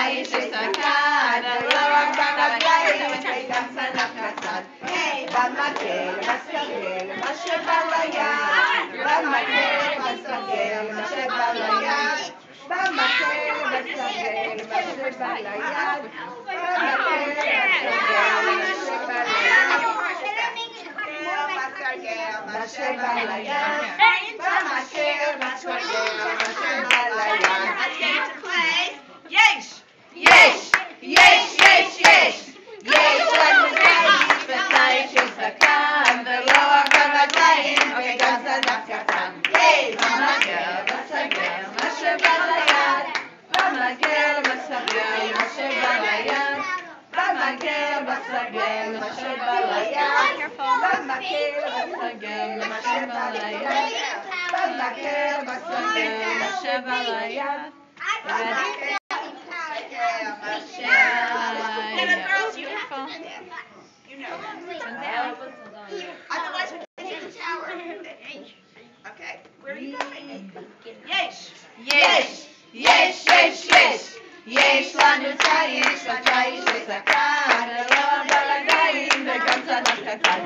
האיש הסכן, לא רק ברגליים וגם צנח קצת. במקל, בסרגל, מה שבא ליד, במקל, בסרגל, מה שבא ליד, במקל, בסרגל, מה שבא ליד, במקל, בסרגל, מה שבא ליד, במקל, בסרגל, מה שבא ליד. יש! יש! יש! יש! יש! יש לנו קיץ וקיץ של זקן ולא רק ברגליים וגם זנב קטן. במקל, בסרגל, מה שבא ליד, במקל, בסרגל, מה שבא ליד, במקל, בסרגל, מה שבא ליד, במקל, בסרגל, מה שבא ליד, במקל, בסרגל, מה שבא ליד. Girls, you have to. You know. Otherwise, we can take a shower. Okay. Where are you going? Yes. יש! יש! יש! יש! יש לנו קיץ וקיץ של זקן ולא ברגליים וגם צנח קטן.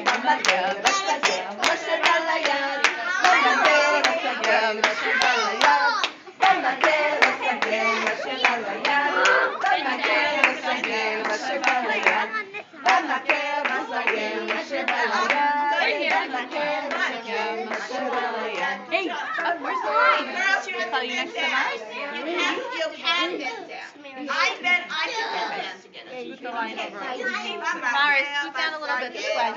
במקל, בסרגל, מה שבא ליד, במקל, בסרגל, מה שבא ליד, במקל, בסרגל, מה שבא ליד, במקל, בסרגל, מה שבא ליד, במקל, בסרגל, מה שבא ליד, במקל, בסרגל, מה שבא ליד. Hey, where's the line? Girls, you Call you next to Mars? You can bend down. I can bend down to get it. Scoot the line over. Mars, Mars, scoot down a little bit this way.